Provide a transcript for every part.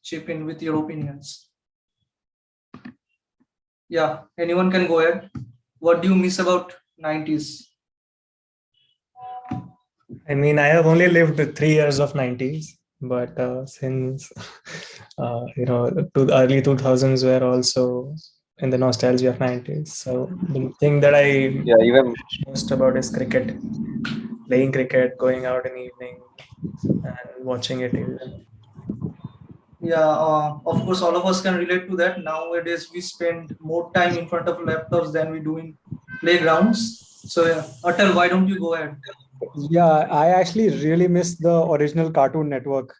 chip in with your opinions. Yeah, anyone can go ahead. What do you miss about 90s? I mean, I have only lived 3 years of 90s, but since to the early 2000s were also in the nostalgia of 90s. So the thing that I even most about is cricket, playing cricket, going out in the evening and watching it. Yeah, of course, all of us can relate to that. Nowadays, we spend more time in front of laptops than we do in playgrounds. So, yeah, Atal, why don't you go ahead? Yeah, I actually really miss the original Cartoon Network.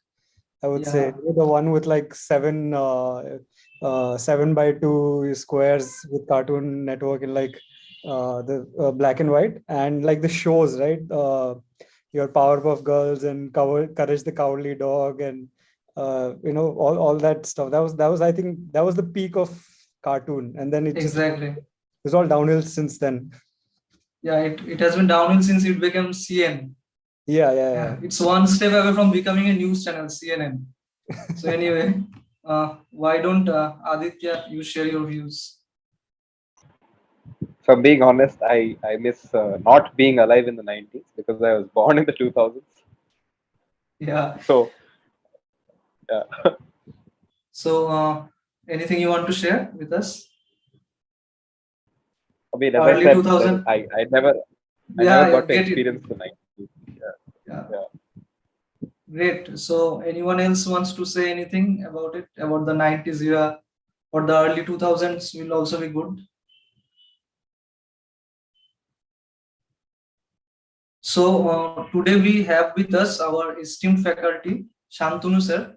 I would say the one with like 7x2 squares with Cartoon Network in like the black and white, and like the shows, right? Your Powerpuff Girls and Courage the Cowardly Dog, and all that stuff. That was I think that was the peak of cartoon, and then Exactly. It's all downhill since then. Yeah, it has been downhill since it became CN. Yeah. It's one step away from becoming a news channel, CNN. So anyway, why don't Aditya, you share your views? if I'm being honest, I miss not being alive in the 90s because I was born in the 2000s. Yeah. So, yeah. So, anything you want to share with us? I mean, as Early I said, 2000. I never got to experience the 90s. Yeah. Great. So, anyone else wants to say anything about it, about the 90s era or the early 2000s will also be good. So, today we have with us our esteemed faculty, Shantanu sir.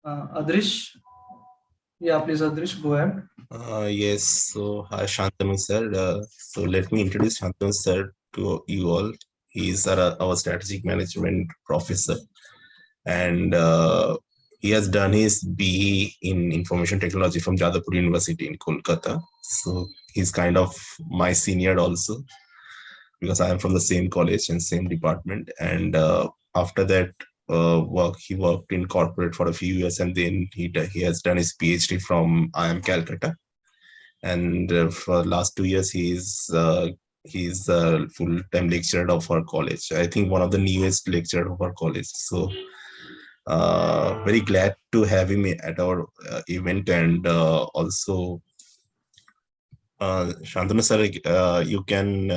Adrish. Yeah, please, Adrish, go ahead. Yes, so hi Shantanu sir. So let me introduce Shantanu sir to you all. He is our strategic management professor, and he has done his BE in information technology from Jadavpur University in Kolkata. So he's kind of my senior also, because I am from the same college and same department. And after that he worked in corporate for a few years, and then he has done his PhD from IIM Calcutta. And for the last 2 years, he's a full-time lecturer of our college. I think one of the newest lecturer of our college. So very glad to have him at our event. And also, Shantanu sir, you can,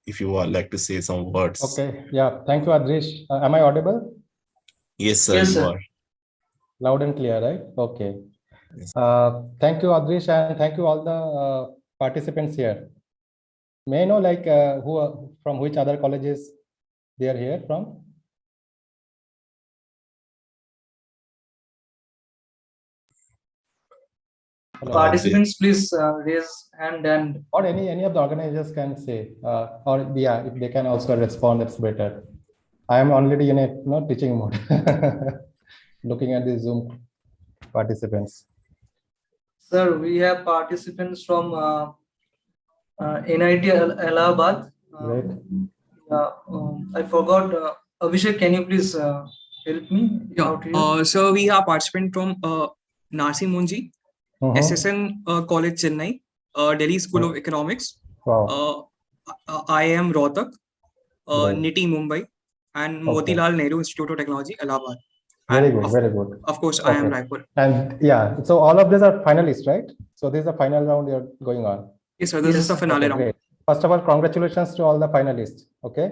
if you would like to say some words. Okay. Yeah. Thank you, Adrish. Am I audible? Yes, sir. Yes, you sir. are. Loud and clear, right? Okay. Yes. Thank you, Adrish, and thank you all the participants here. May I know from which other colleges they are here from? Hello. Participants, please raise hand, and or any of the organizers can say, or yeah, if they can also respond, that's better. I am already in a teaching mode, looking at the Zoom participants. Sir, we have participants from NIT Allahabad. Right. I forgot. Abhishek, can you please help me? Yeah. So we have participants from Narsi Munji, SSN College Chennai, Delhi School of Economics, wow. IIM Rohtak, NITI Mumbai, and Motilal Nehru Institute of Technology, Allahabad. Very good, very good. Of course, IIM Raipur. And yeah, so all of these are finalists, right? So this is the final round you're going on. Yes, sir. This is the finale round. Great. First of all, congratulations to all the finalists. Okay.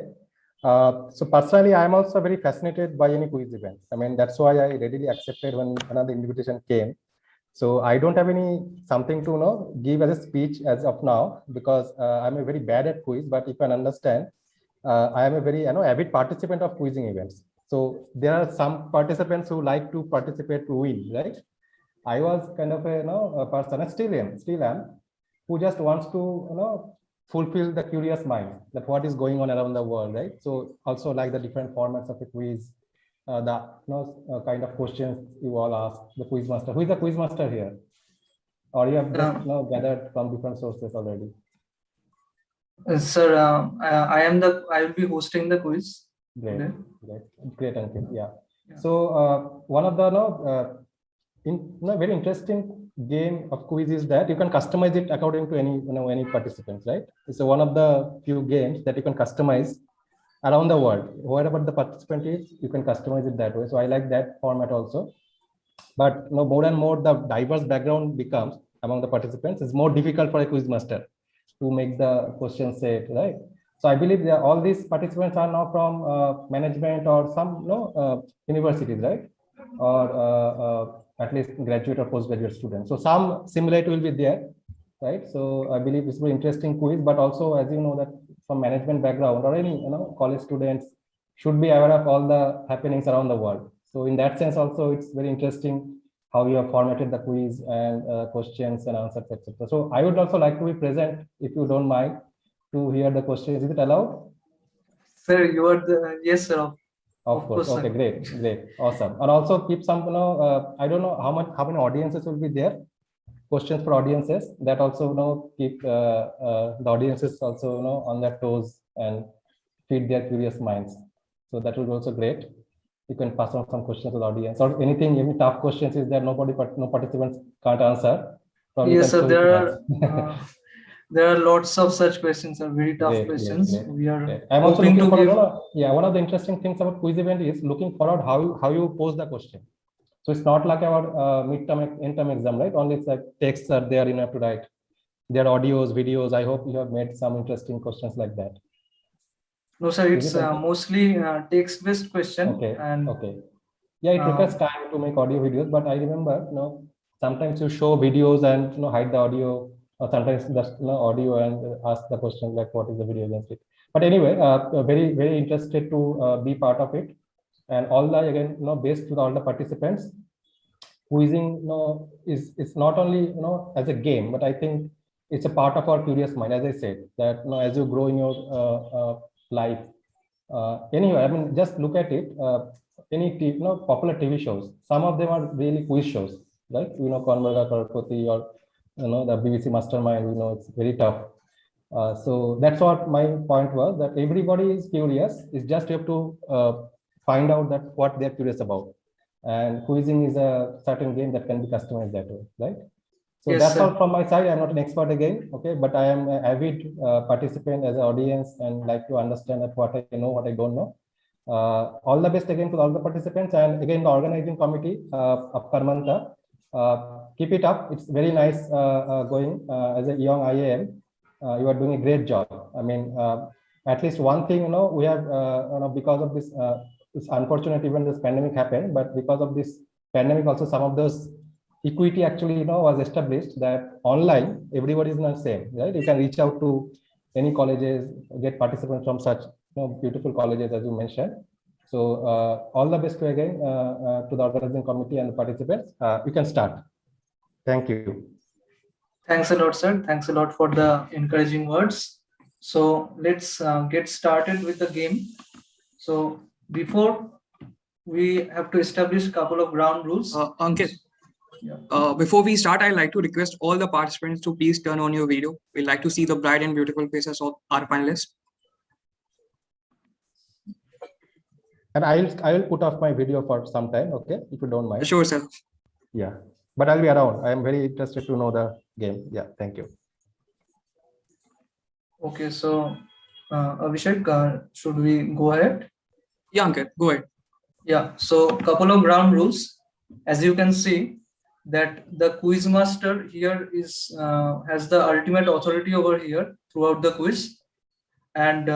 So personally, I'm also very fascinated by any quiz event. I mean, that's why I readily accepted when another invitation came. So I don't have something to give as a speech as of now, because I'm a very bad at quiz. But if I understand, I am a very avid participant of quizzing events. So there are some participants who like to participate to win, right? I was kind of a person, I still am, who just wants to fulfill the curious mind that what is going on around the world, right? So also like the different formats of a quiz, the kind of questions you all ask the quiz master. Who is the quiz master here? Or you have just gathered from different sources already? Sir, I will be hosting the quiz. Great, great, Ankit. Yeah. Yeah. So one of the very interesting game of quiz is that you can customize it according to any participants, right? It's one of the few games that you can customize around the world. Wherever the participant is, you can customize it that way. So I like that format also. But more and more the diverse background becomes among the participants, it's more difficult for a quiz master to make the question set, right? So I believe that all these participants are now from management or some universities, right? Or at least graduate or postgraduate students. So some similarity will be there, right? So I believe it's very interesting quiz, but also, as you know, that from management background or any college students should be aware of all the happenings around the world. So in that sense, also it's very interesting how you have formatted the quiz and questions and answers, etc. So I would also like to be present, if you don't mind, to hear the questions. Is it allowed? Sir, you are the yes, sir. Of course. Okay, great, awesome. And also keep some, I don't know how many audiences will be there. Questions for audiences that also keep the audiences also on their toes and feed their curious minds. So that will be also great. You can pass on some questions to the audience or anything, any tough questions is there no participants can't answer. Probably yes, sir. There are lots of such questions, are very tough questions. Great. We are I'm also hoping looking to forward. give. One of the interesting things about quiz event is looking forward how you pose the question. So it's not like our midterm, end-term exam, right? Only it's like texts are there, you have to write. There are audios, videos. I hope you have made some interesting questions like that. No, sir, it's mostly text-based question. Okay. And okay. Yeah, it requires time to make audio videos, but I remember, sometimes you show videos and hide the audio, or sometimes just audio and ask the question like what is the video against it. But anyway, very very interested to be part of it, and all the again based to all the participants. Quizzing is not only as a game, but I think it's a part of our curious mind. As I said, that as you grow in your life, anyway, I mean, just look at it. Any popular TV shows, some of them are really quiz shows, right? Karmaanta' 22 or the BBC Mastermind. It's very tough. So that's what my point was, that everybody is curious. It's just you have to find out that what they're curious about. And quizzing is a certain game that can be customized that way, right? So yes, that's sir. all from my side. I'm not an expert again, okay, but I am an avid participant as an audience and like to understand that what I know, what I don't know. All the best again to all the participants, and again the organizing committee of Karmaanta'. Keep it up. It's very nice going as a young IIM. You are doing a great job. I mean, at least one thing, we have, because of this, it's unfortunate even this pandemic happened, but because of this pandemic also some of those equity actually, was established, that online everybody is not same, right? You can reach out to any colleges, get participants from such beautiful colleges as you mentioned. So all the best to again to the organizing committee and the participants. You can start. Thank you. Thanks a lot, sir. Thanks a lot for the encouraging words. So let's get started with the game. So before, we have to establish a couple of ground rules. Ankit, yeah. Before we start, I'd like to request all the participants to please turn on your video. We'd like to see the bright and beautiful faces of our panelists. And I will put off my video for some time, okay, if you don't mind. Sure, sir. Yeah, but I'll be around. I am very interested to know the game. Yeah, thank you. Okay, so Abhishek, should we go ahead? Yeah, Ankit, go ahead. Yeah, so couple of ground rules. As you can see, that the quiz master here is has the ultimate authority over here throughout the quiz, and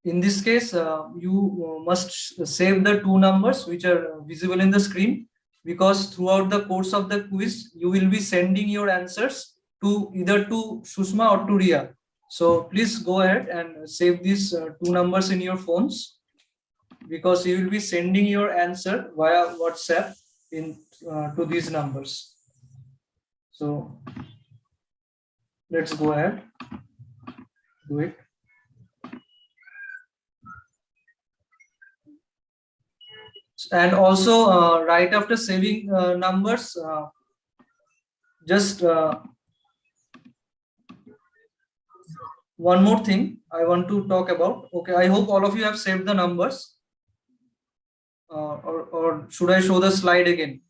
in this case you must save the two numbers which are visible in the screen, because throughout the course of the quiz you will be sending your answers to either to Sushma or to Ria. So please go ahead and save these two numbers in your phones, because you will be sending your answer via WhatsApp in to these numbers. So let's go ahead, do it. And also right after saving numbers, just one more thing I want to talk about. Okay, I hope all of you have saved the numbers. or should I show the slide again?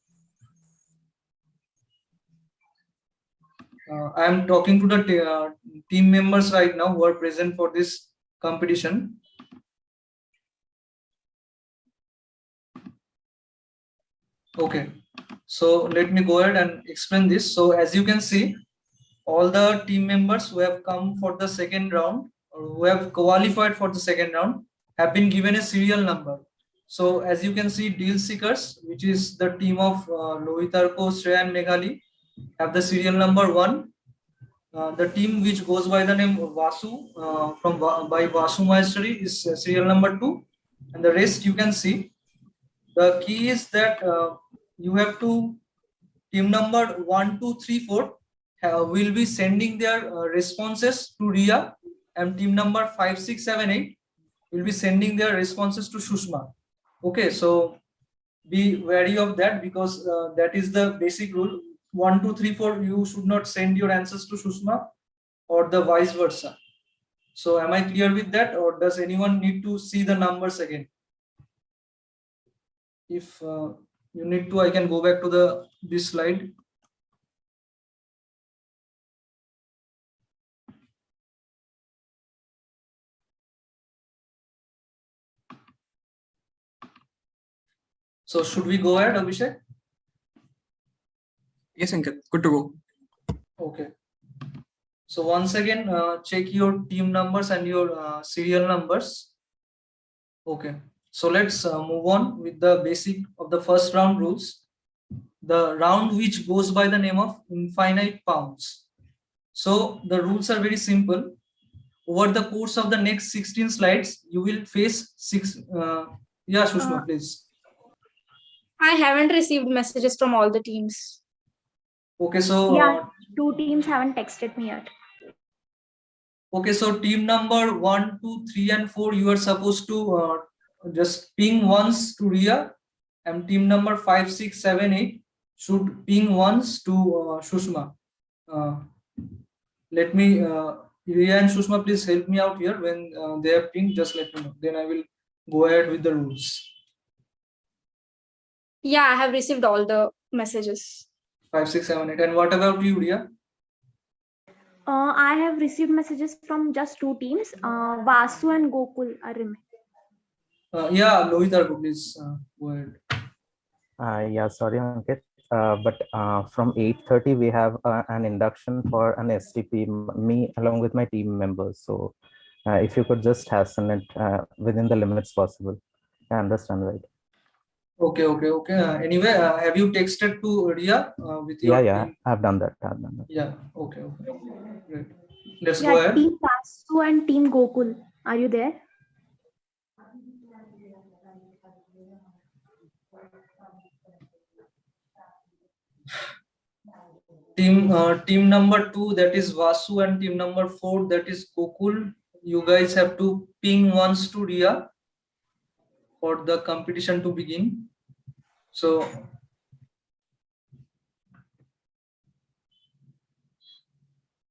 I am talking to the team members right now who are present for this competition. Okay, so let me go ahead and explain this. So as you can see, all the team members who have come for the second round or who have qualified for the second round have been given a serial number. So as you can see, Deal Seekers, which is the team of Lohitarko, Shreya and Meghali, have the serial number 1. The team which goes by the name of Vasu by Vasu Maheshwari is serial number 2, and the rest you can see. The key is that you have to team number 1, 2, 3, 4 will be sending their responses to Ria, and team number 5, 6, 7, 8 will be sending their responses to Sushma. Okay, so be wary of that, because that is the basic rule. 1, 2, 3, 4, you should not send your answers to Sushma or the vice versa. So am I clear with that, or does anyone need to see the numbers again? If you need to, I can go back to this slide. So should we go ahead, Abhishek? Yes, Ankit, good to go. Okay. So once again, check your team numbers and your serial numbers. Okay. So let's move on with the basic of the first round rules. The round which goes by the name of infinite pounds. So the rules are very simple. Over the course of the next 16 slides, you will face 6. Yeah, Sushma, please. I haven't received messages from all the teams. Okay, so Yeah, 2 teams haven't texted me yet. okay, so team number 1, 2, 3, and 4, you are supposed to just ping once to Ria, and team number 5, 6, 7, 8 should ping once to Sushma. Let me, Ria and Sushma, please help me out here. When they have pinged, just let me know. Then I will go ahead with the rules. Yeah, I have received all the messages. 5, 6, 7, 8. And what about you, Ria? I have received messages from just 2 teams, Vasu and Gokul are remaining. Yeah, Lohitarko, please go ahead. Yeah, sorry, Ankit. But from 8:30 we have an induction for an STP, me along with my team members. So if you could just hasten it within the limits possible. I understand, right? Okay. Anyway, have you texted to Ria with your team? I've done that. Yeah, okay. Great. Let's go ahead. Team Vasu and team Gokul, are you there? Team number 2, that is Vasu, and team number 4, that is Gokul. You guys have to ping once to Ria for the competition to begin. So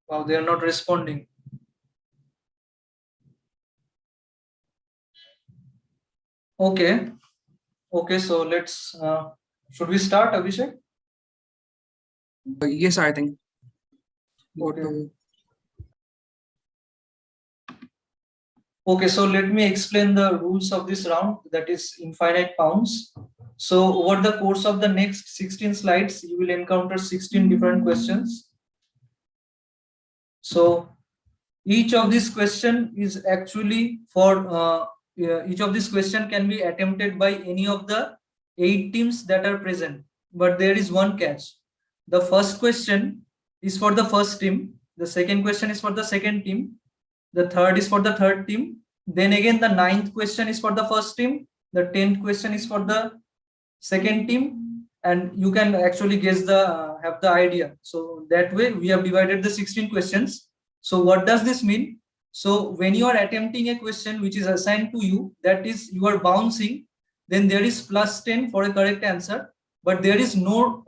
wow, they are not responding. Okay, so let's should we start, Abhishek? Yes, I think. Okay, so let me explain the rules of this round, that is infinite pounds. So over the course of the next 16 slides, you will encounter 16 different questions. So each of these question is actually for each of these question can be attempted by any of the 8 teams that are present, but there is one catch. The first question is for the first team, the second question is for the second team, the third is for the third team, then again the 9th question is for the first team, the 10th question is for the second team, and you can actually guess have the idea. So that way we have divided the 16 questions. So what does this mean? So when you are attempting a question which is assigned to you, that is you are bouncing, then there is +10 for a correct answer, but there is no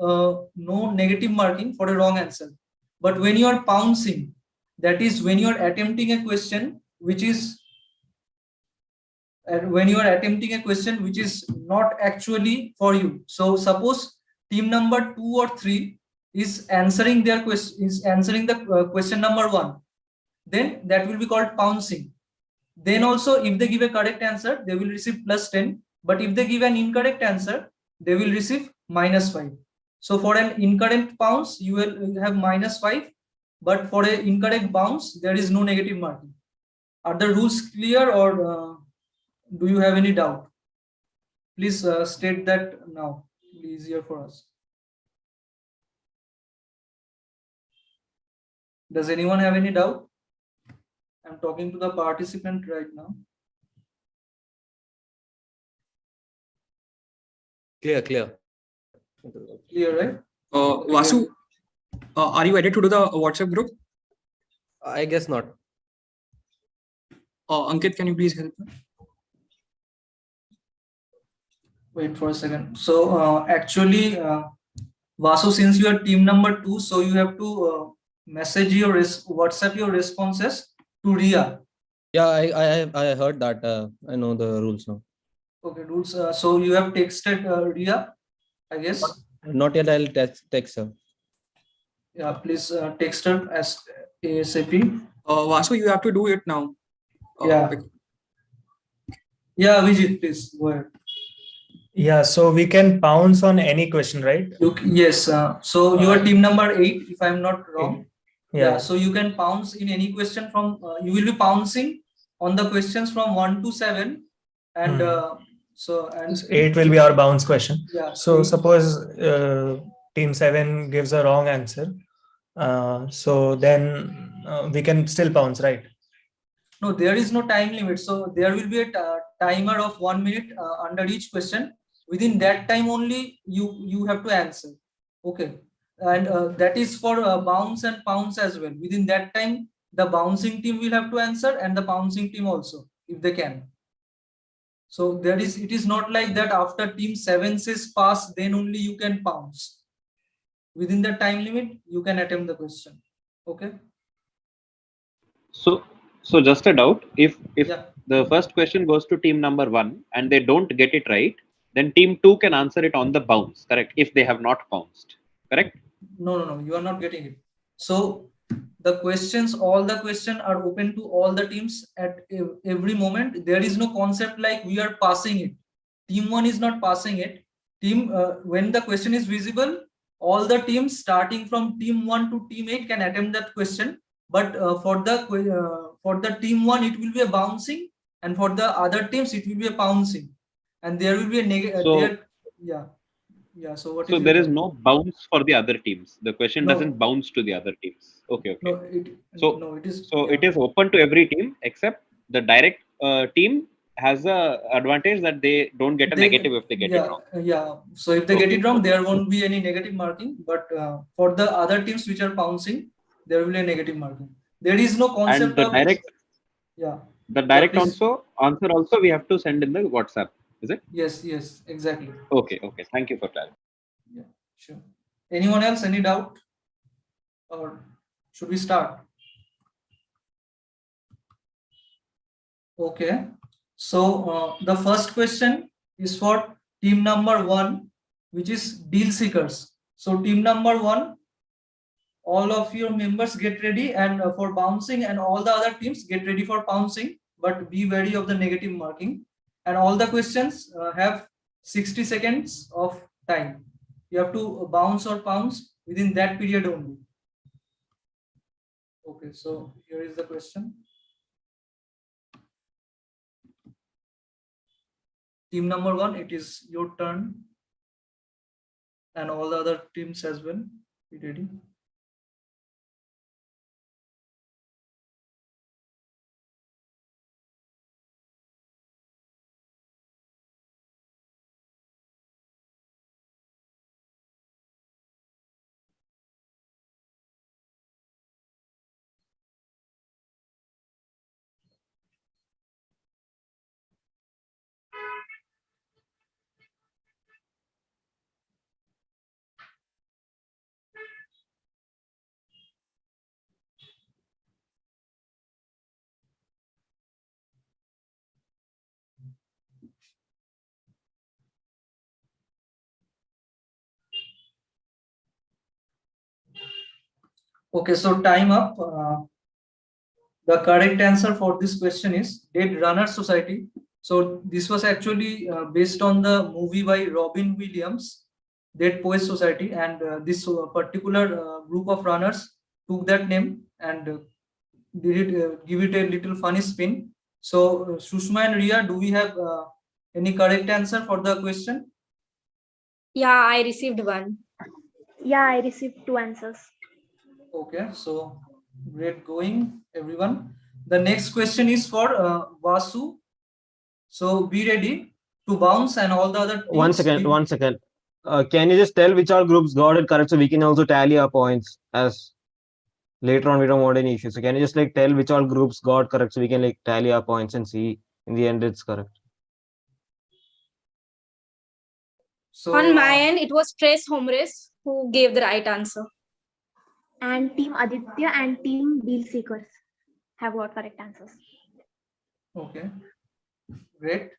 negative marking for a wrong answer. But when you are pouncing, that is when you are attempting a question which is and when you are attempting a question which is not actually for you. So suppose team number 2 or 3 is answering their question, is answering the question number 1, then that will be called pouncing. Then also, if they give a correct answer, they will receive +10. But if they give an incorrect answer, they will receive -5. So for an incorrect bounce, you will have -5. But for an incorrect bounce, there is no negative marking. Are the rules clear, or do you have any doubt? Please state that now. It'll be easier for us. Does anyone have any doubt? I'm talking to the participant right now. Clear. Clear, right? Vasu, are you added to the WhatsApp group? I guess not. Ankit, can you please help me? Wait for a second. So actually, Vasu, since you are team number 2, so you have to message your WhatsApp your responses to Ria. Yeah, I heard that. I know the rules now. Okay, rules. So you have texted Ria, I guess. Not yet. I'll text her. Yeah, please text her as ASAP. Vasu, you have to do it now. Yeah. Yeah, Vijit, please go ahead. Yeah, so we can pounce on any question, right? Yes. So you are team number 8, if I'm not wrong. Yeah. So you can pounce in any question from. You will be pouncing on the questions from 1 to 7, and so 8 will be our bounce question. Yeah. So suppose team 7 gives a wrong answer, so then we can still pounce, right? No, there is no time limit. So there will be a timer of 1 minute under each question. Within that time only you have to answer. Okay, and that is for bounce and pounce as well. Within that time, the bouncing team will have to answer, and the pouncing team also, if they can. So there is. It is not like that after team 7 says pass, then only you can pounce. Within the time limit, you can attempt the question. Okay. So just a doubt. If Yeah. the first question goes to team number 1 and they don't get it right, then team 2 can answer it on the bounce, correct? If they have not bounced, correct? No, you are not getting it. So the questions, all the questions are open to all the teams at every moment. There is no concept like we are passing it. Team 1 is not passing it. When the question is visible, all the teams starting from team 1 to team 8 can attempt that question. But for the team 1, it will be a bouncing, and for the other teams, it will be a pouncing, and there will be a negative. Yeah. So what is? So there is no bounce for the other teams. The question No. doesn't bounce to the other teams. Okay. No, it is. So it is open to every team except the direct team has a advantage that they don't get a negative if they get it wrong. Yeah. So if they get it wrong, there won't be any negative marking. But for the other teams which are pouncing, there will be a negative marking. There is no concept And the of direct. Yeah. The direct please. answer also we have to send in the WhatsApp. Is it? Yes, exactly. Okay. Thank you for clarifying. Yeah, sure. Anyone else? Any doubt? Or should we start? Okay. So the first question is for team number 1, which is deal seekers. So team number 1, all of your members get ready and for bouncing, and all the other teams get ready for pouncing, but be wary of the negative marking. And all the questions have 60 seconds of time. You have to bounce or pounce within that period only. Okay, so here is the question. Team number 1, it is your turn, and all the other teams as well. Be ready. Okay, so time up. The correct answer for this question is Dead Runner Society. So this was actually based on the movie by Robin Williams, Dead Poets Society, and this particular group of runners took that name and did it give it a little funny spin. So Sushma and Ria, do we have any correct answer for the question? Yeah, I received one. Yeah, I received 2 answers. Okay, so great going, everyone. The next question is for Vasu. So be ready to bounce and all the other teams. One second. Can you just tell which all groups got it correct so we can also tally our points, as later on we don't want any issues. So can you just like tell which all groups got correct so we can like tally our points and see in the end it's correct? So On my end, it was Trace Hombres who gave the right answer. And Team Aditya and Team Deal Seekers have got correct answers. okay, great.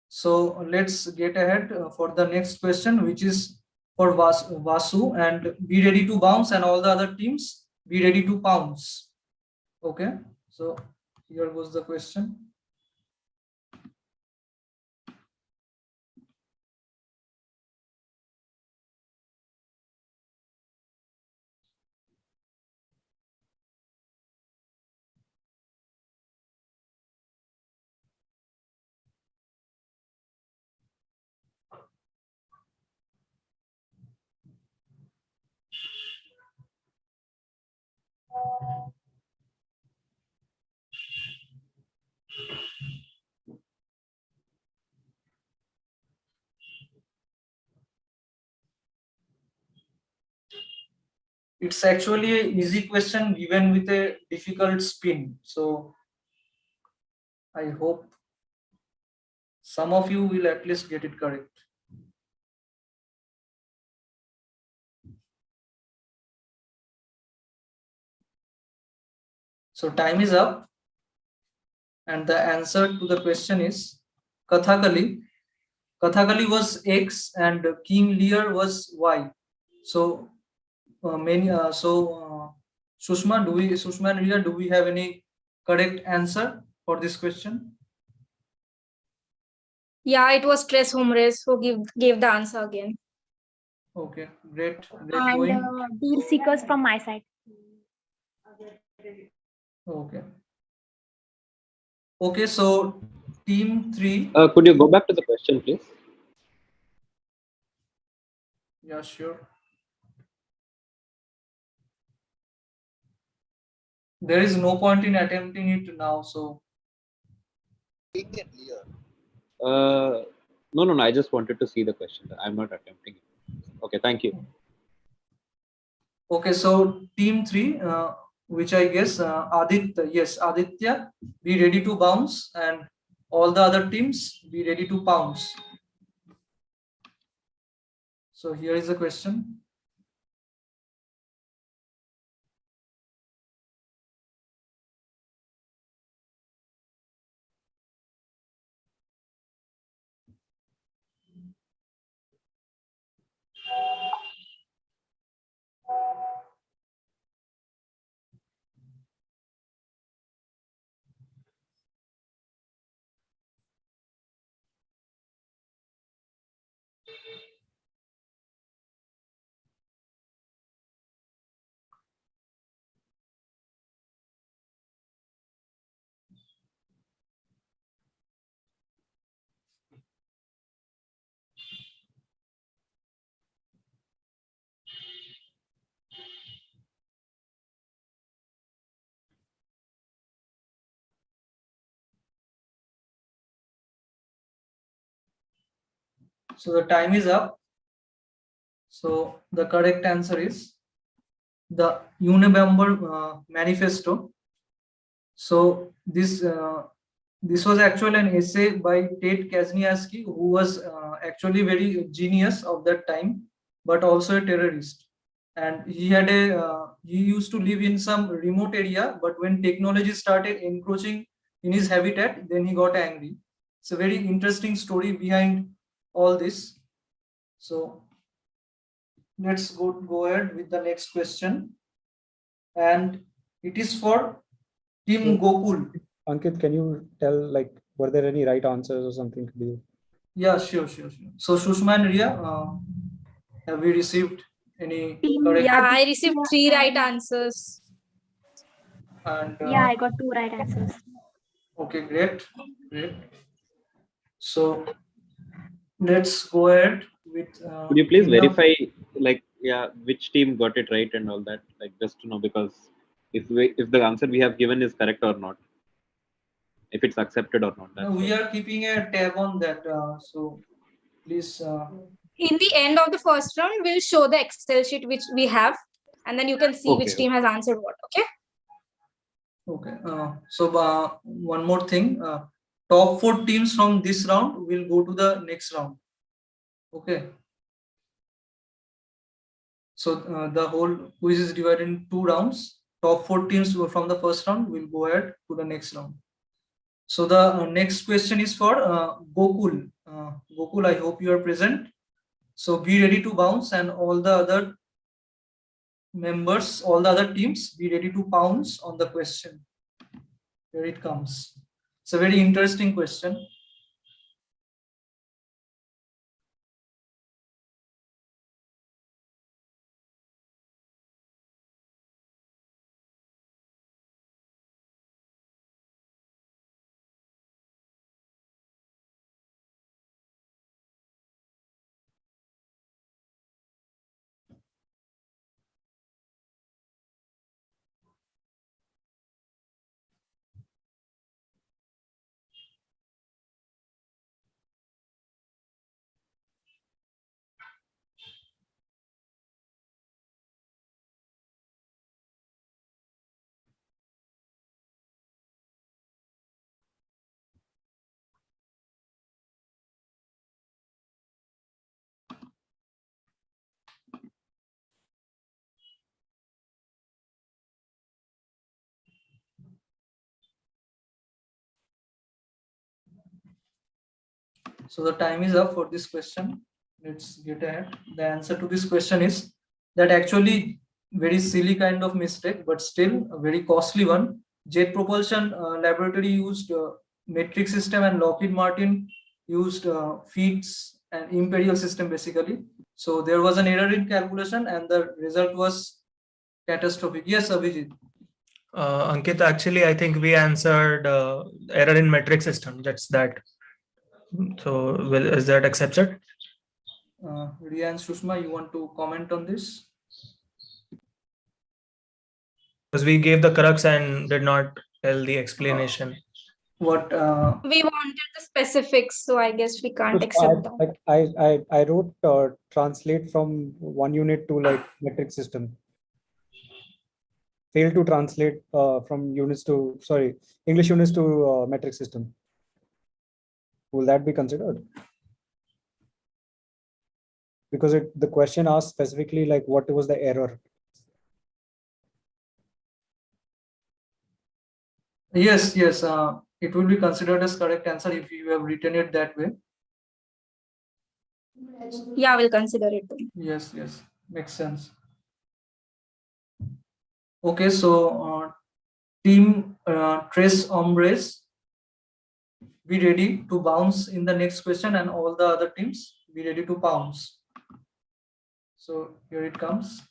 So let's get ahead for the next question, which is for Vasu, and be ready to bounce, and all the other teams be ready to pounce. Okay, so here goes the question. It's actually an easy question given with a difficult spin. So I hope some of you will at least get it correct. So time is up. And the answer to the question is Kathakali. Kathakali was X and King Lear was Y. So Sushma and Ria, do we have any correct answer for this question? Yeah, it was Trace Hombres who gave the answer again. Okay, great. And Deal Seekers from my side. Okay. Okay, so team 3. Could you go back to the question, please? Yeah, sure. There is no point in attempting it now, so. No. I just wanted to see the question. I'm not attempting it. Okay, thank you. Okay, so team 3, which I guess Aditya. Yes, Aditya, be ready to bounce, and all the other teams be ready to pounce. So here is the question. So the time is up. So the correct answer is the Unabomber Manifesto. So this was actually an essay by Ted Kaczynski, who was actually very genius of that time, but also a terrorist. And he used to live in some remote area, but when technology started encroaching in his habitat, then he got angry. It's a very interesting story behind all this. So let's go ahead with the next question. and it is for Team Gokul. Ankit, can you tell, like, were there any right answers or something? Yeah, sure. So Sushma and Riya, have we received any correct? Yeah, I received 3 right answers. And Yeah, I got 2 right answers. okay, great. So let's go ahead with. Could you please team number- verify, like, yeah, which team got it right and all that, like, just to know, because if the answer we have given is correct or not, if it's accepted or not. No, we are keeping a tab on that. So please. In the end of the first round, we'll show the Excel sheet which we have, and then you can see which team has answered what. Okay. Okay. So one more thing. Top 4 teams from this round will go to the next round. Okay. So the whole quiz is divided in 2 rounds. Top 4 teams from the first round will go ahead to the next round. So the next question is for Gokul. Gokul, I hope you are present. So be ready to bounce, and all the other members, all the other teams, be ready to pounce on the question. Here it comes. It's a very interesting question. So the time is up for this question. Let's get ahead. The answer to this question is that actually very silly kind of mistake, but still a very costly one. Jet Propulsion Laboratory used metric system, and Lockheed Martin used feeds and imperial system basically. So there was an error in calculation, and the result was catastrophic. Yes, Abhijit. Ankit, actually, I think we answered error in metric system. That's that. So, is that accepted? Riya and Sushma, you want to comment on this? Because we gave the crux and did not tell the explanation. What? We wanted the specifics, so I guess we can't So accept that. like I wrote translate from one unit to like metric system. Fail to translate from units to, sorry, English units to metric system. Will that be considered? Because the question asked specifically like what was the error. Yes. It will be considered as correct answer if you have written it that way. Yeah, we'll consider it. Yes, makes sense. Okay, so team Tres Hombres, be ready to bounce in the next question, and all the other teams be ready to pounce. So here it comes.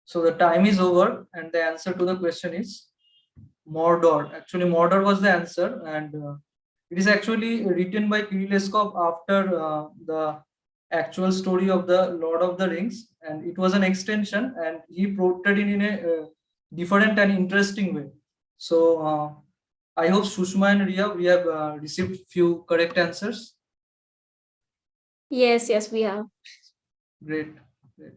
So the time is over, and the answer to the question is Mordor. Actually, Mordor was the answer, and it is actually written by Kirilleskov after the actual story of the Lord of the Rings, and it was an extension, and he portrayed it in a different and interesting way. So I hope Sushma and Ria, we have received few correct answers. Yes, yes, we have. Great. Great.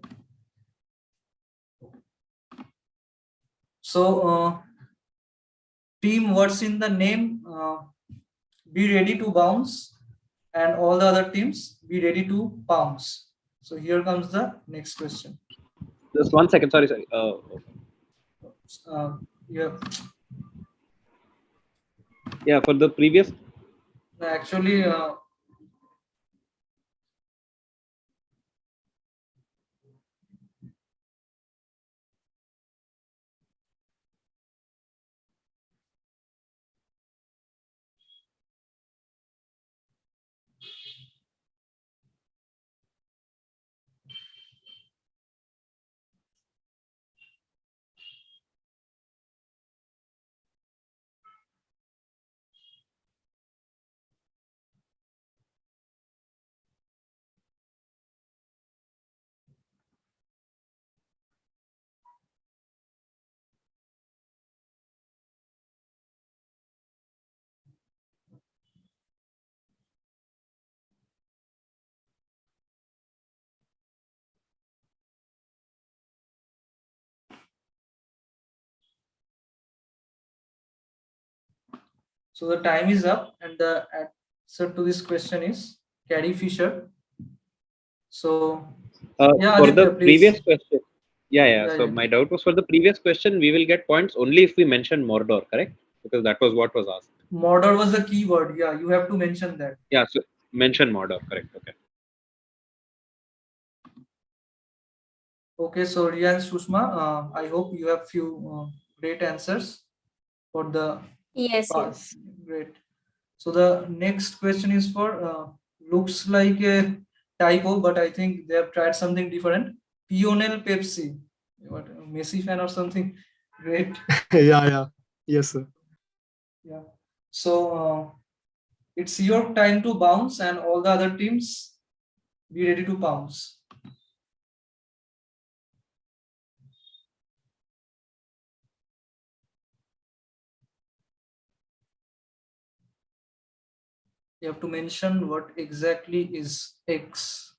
So team, what's in the name? Be ready to bounce, and all the other teams be ready to pounce. So here comes the next question. Just 1 second. Sorry. Yeah. Yeah, for the previous. Actually, so the time is up, and the answer to this question is Carrie Fisher. So yeah, For Aditya, the please. previous question. Yeah. Yeah, So yeah. my doubt was for the previous question, we will get points only if we mention Mordor, correct? Because that was what was asked. Mordor was the keyword. Yeah, you have to mention that. Yeah. So mention Mordor, correct? Okay. Okay, so Ria and Sushma, I hope you have few great answers for the Yes, part. yes. Great. So the next question is for looks like a typo, but I think they have tried something different. Pionel Pepsi. What, a Messi fan or something? Great. Yeah. Yes, sir. Yeah. So it's your time to bounce, and all the other teams be ready to bounce. You have to mention what exactly is X.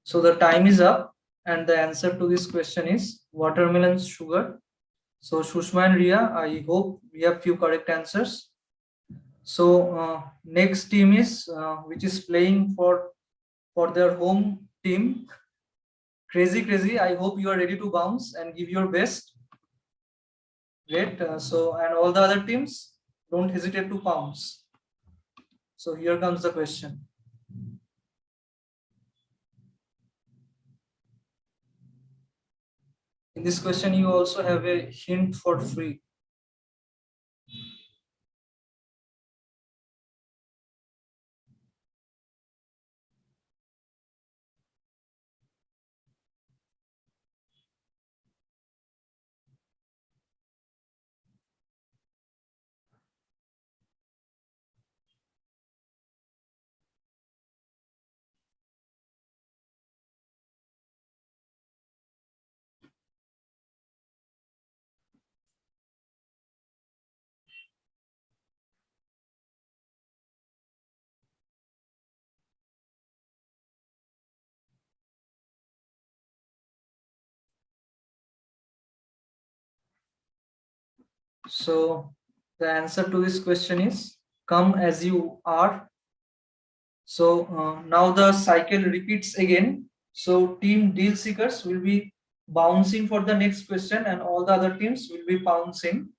So the time is up, and the answer to this question is watermelon sugar. So Shushma and Ria, I hope we have few correct answers. So next team is which is playing for their home team. Crazy. I hope you are ready to bounce and give your best. Great. So and all the other teams, don't hesitate to pounce. So here comes the question. In this question, you also have a hint for free. So The answer to this question is come as you are. So now the cycle repeats again. So team deal seekers will be bouncing for the next question and all the other teams will be bouncing.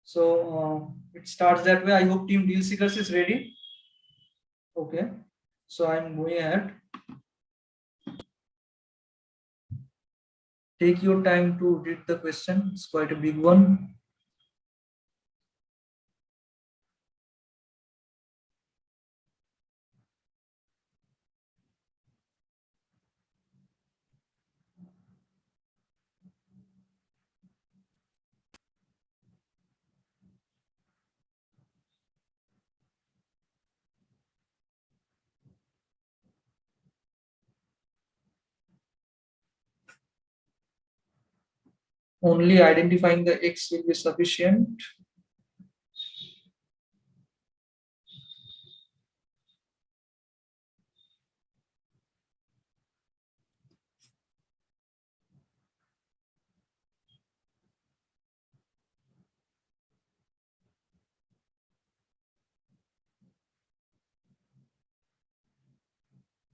So it starts that way. I hope team deal seekers is ready. Okay. So I'm going ahead. Take your time to read the question. It's quite a big one. Only identifying the X will be sufficient.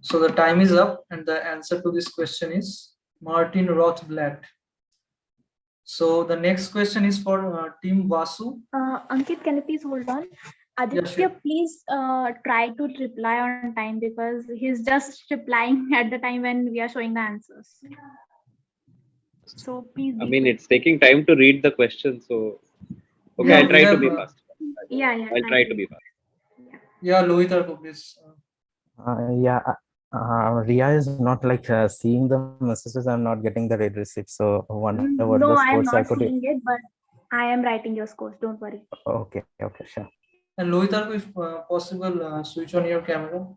So the time is up and the answer to this question is Martin Rothblatt. So the next question is for team Vasu. Ankit, can you please hold on? Aditya, Yeah, sure. please try to reply on time because he's just replying at the time when we are showing the answers. So please. I mean, it's taking time to read the question, so okay, Yeah, I'll try to be fast. Yeah, I'll try to be fast. Yeah, Lohitarko, please. Ria is not like seeing the messages. I'm not getting the read receipt. So whatever No, the I am scores I not could. seeing it, but I am writing your scores. Don't worry. Okay, sure. And Lohitarko, if possible, switch on your camera.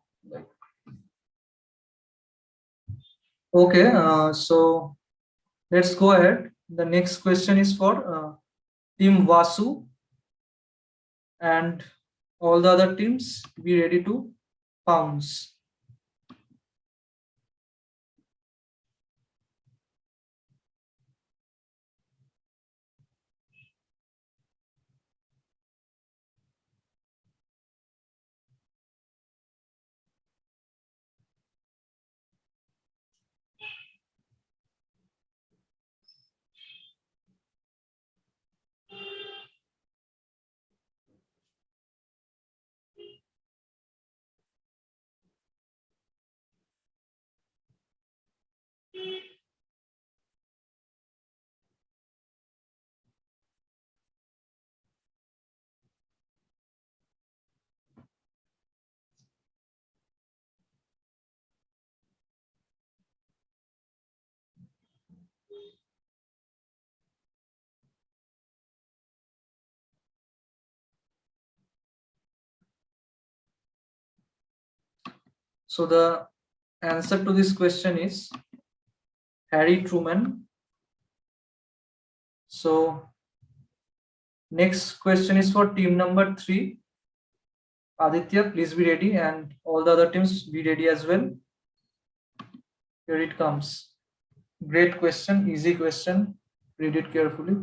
Okay, so let's go ahead. The next question is for team Vasu, and all the other teams be ready to pounce. So the answer to this question is Harry Truman. So next question is for team number 3. Aditya, please be ready, and all the other teams be ready as well. Here it comes. Great question, easy question. Read it carefully.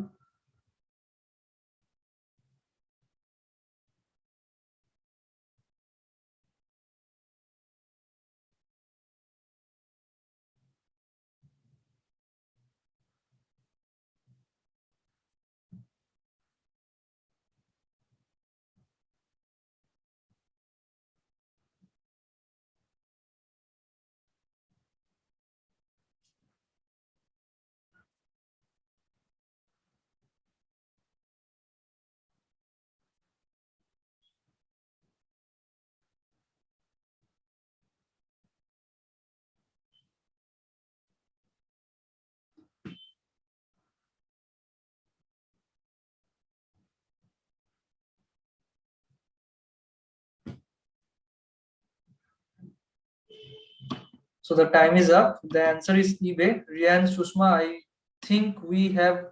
So the time is up. The answer is eBay. Riya and Sushma, I think we have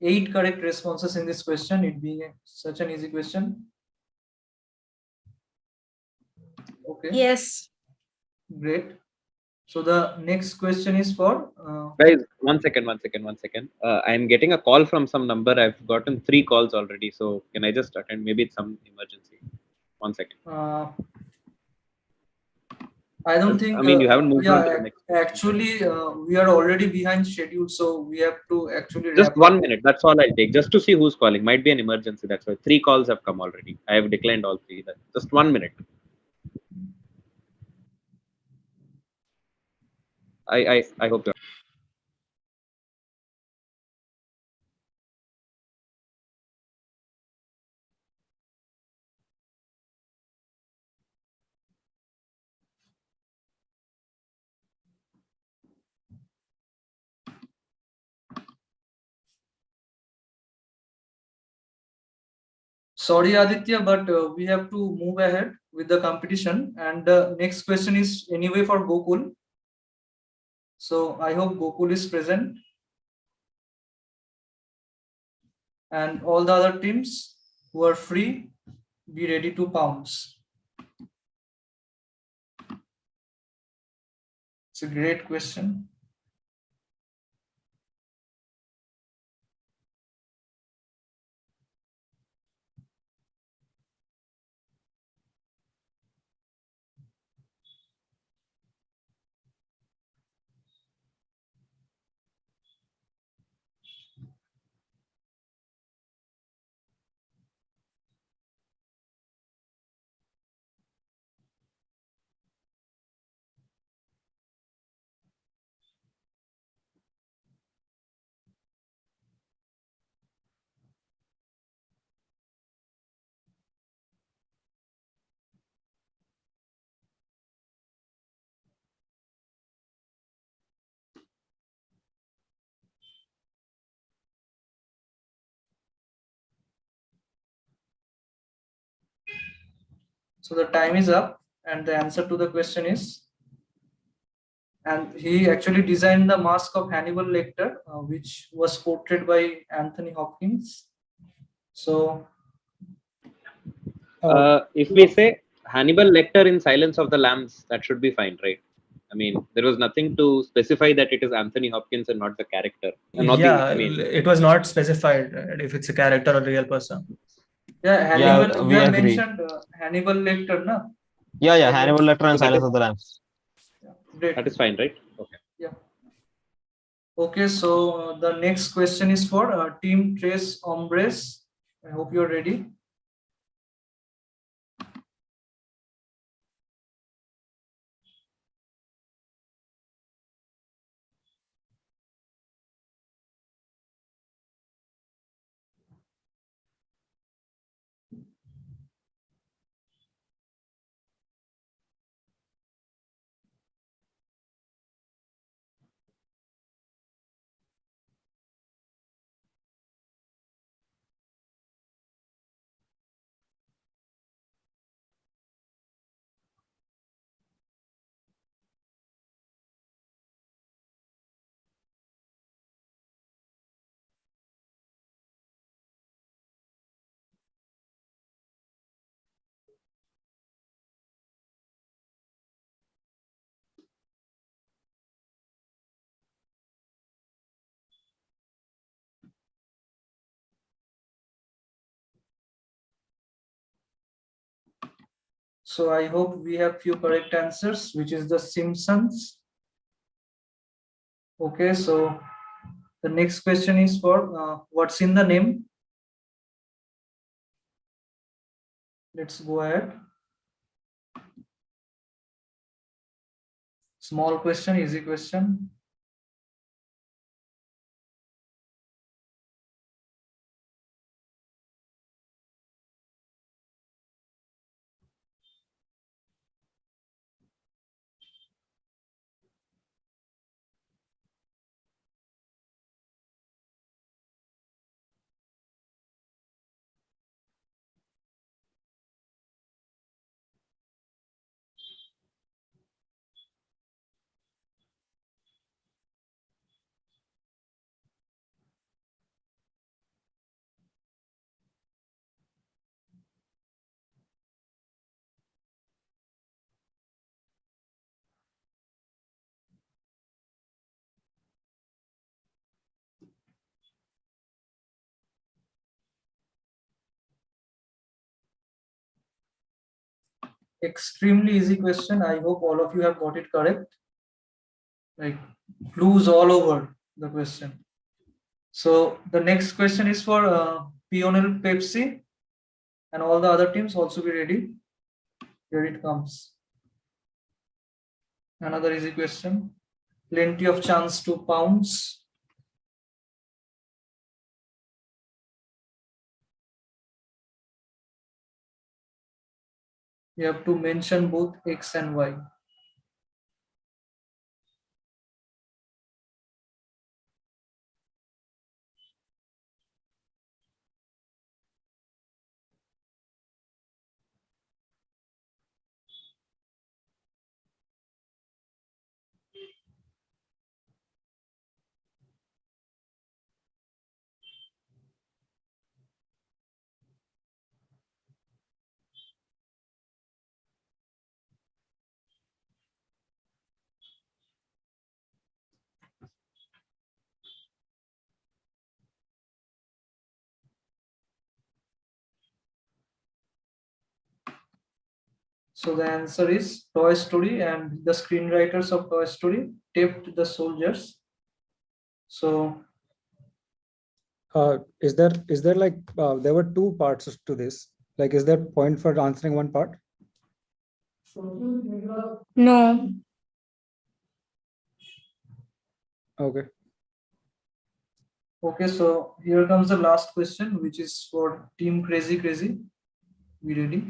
8 correct responses in this question, it being such an easy question. Okay. Yes. Great. So the next question is for Guys, one second. I'm getting a call from some number. I've gotten 3 calls already. So can I just attend? Maybe it's some emergency. 1 second. I don't think. I mean, you haven't moved on to the next question. Actually, we are already behind schedule, so we have to actually Just wrap 1 up. minute. That's all I'll take. Just to see who's calling. Might be an emergency. That's why 3 calls have come already. I have declined all 3. Just 1 minute. I hope you're. Sorry, Aditya, but we have to move ahead with the competition. And the next question is anyway for Gokul. So I hope Gokul is present. And all the other teams who are free, be ready to pounce. It's a great question. So the time is up, and the answer to the question is, and he actually designed the mask of Hannibal Lecter, which was portrayed by Anthony Hopkins. So, If we say Hannibal Lecter in Silence of the Lambs, that should be fine, right? I mean, there was nothing to specify that it is Anthony Hopkins and not the character. Not Yeah, the, I mean, it was not specified if it's a character or real person. yeah, Hannibal, Yeah, you we have agree. mentioned Hannibal Lecter, na? Yeah, Hannibal Lecter and So that Silence is- of the Lambs. Great. that is fine, right? Okay. Yeah. Okay, so the next question is for Team Tres Hombres. I hope you're ready. So I hope we have few correct answers, which is the Simpsons. Okay, so the next question is for what's in the name? Let's go ahead. Small question, easy question. extremely easy question. I hope all of you have got it correct. Like clues all over the question. So the next question is for Pionel Pepsi, and all the other teams also be ready. Here it comes. Another easy question. Plenty of chance to pounce. You have to mention both X and Y. So the answer is Toy Story, and the screenwriters of Toy Story taped the soldiers. So is there like there were two parts to this? Like, is there point for answering one part? No. Okay. okay, so here comes the last question, which is for Team Crazy Crazy. We ready?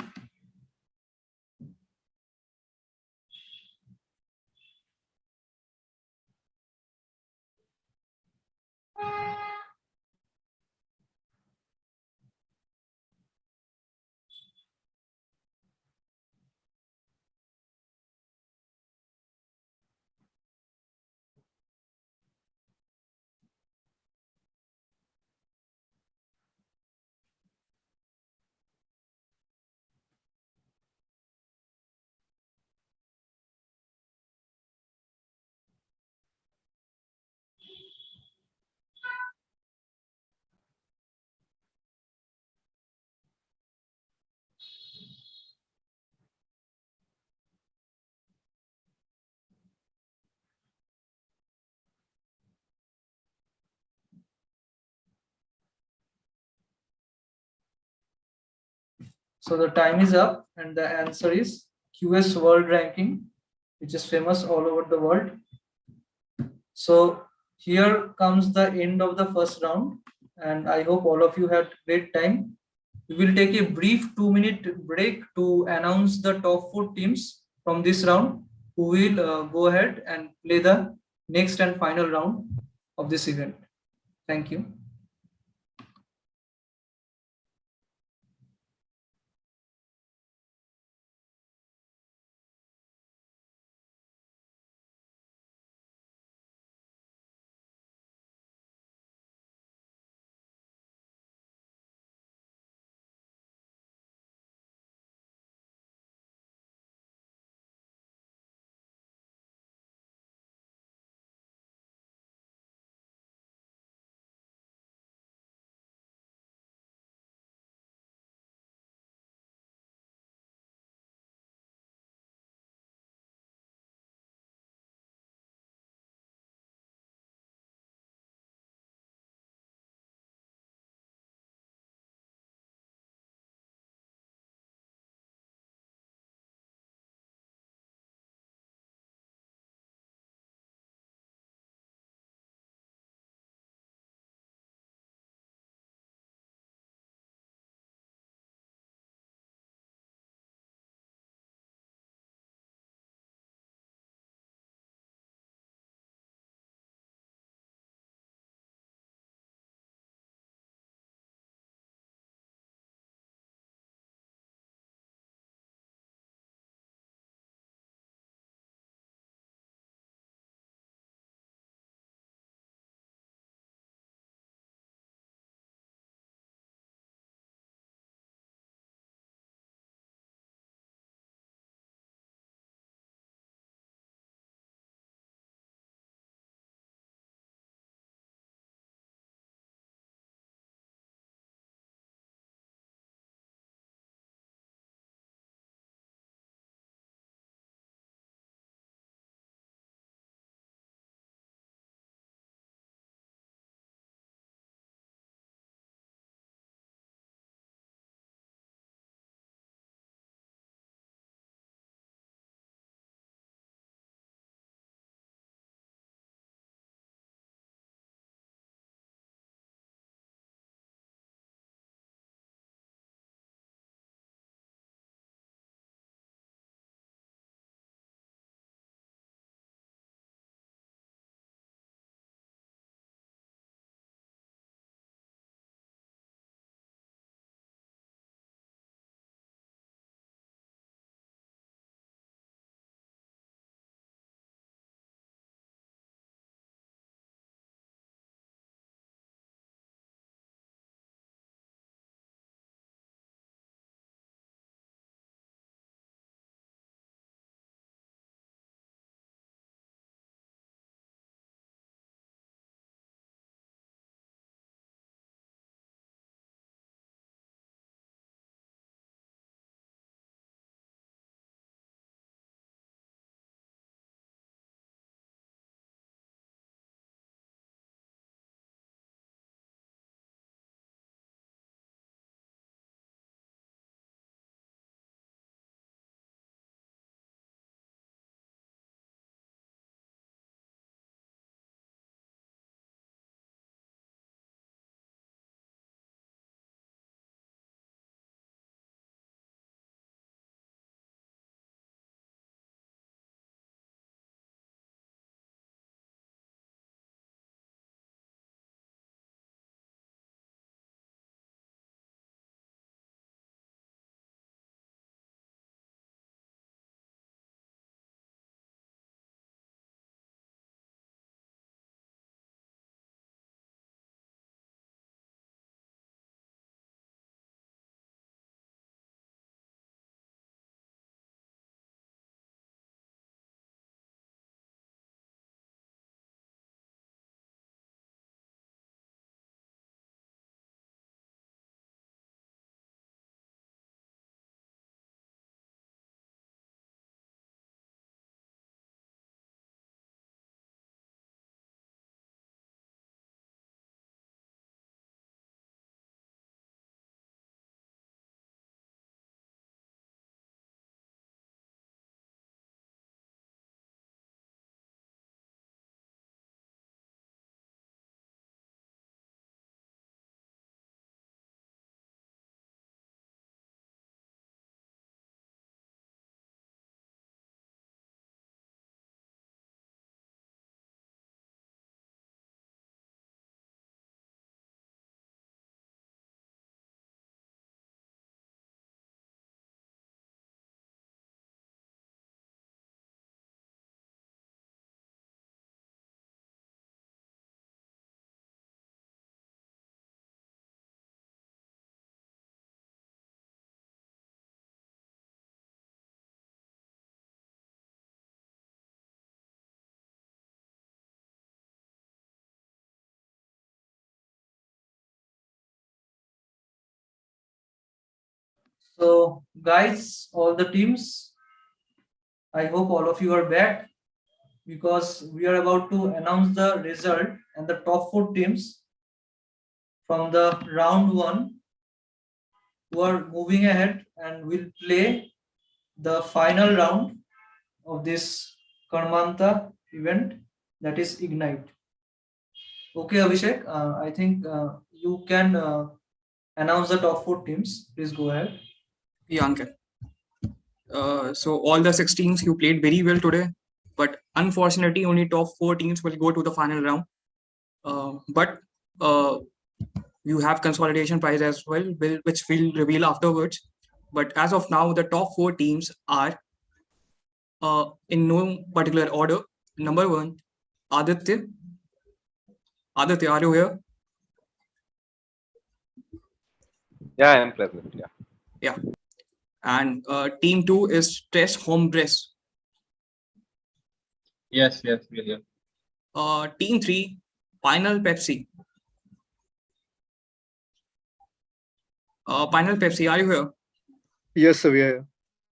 So the time is up, and the answer is QS World Ranking, which is famous all over the world. So here comes the end of the first round, and I hope all of you had great time. We will take a brief 2-minute break to announce the top 4 teams from this round, who will go ahead and play the next and final round of this event. Thank you. So guys, all the teams, I hope all of you are back, because we are about to announce the result and the top 4 teams from the round 1 who are moving ahead and will play the final round of this Karmaanta event, that is Ignite. Okay, Abhishek, I think you can announce the top 4 teams. Please go ahead. Yeah, Ankit. So all the 6 teams you played very well today, but unfortunately only top 4 teams will go to the final round. But you have consolidation prize as well, which we'll reveal afterwards. But as of now, the top 4 teams are in no particular order. Number 1, Aditya. Aditya, are you here? Yeah, I am present. Yeah. Yeah. And team 2 is Stress Hombres. Yes, we are here. Team 3, Final Pepsi. Final Pepsi, are you here? Yes, sir, we are here.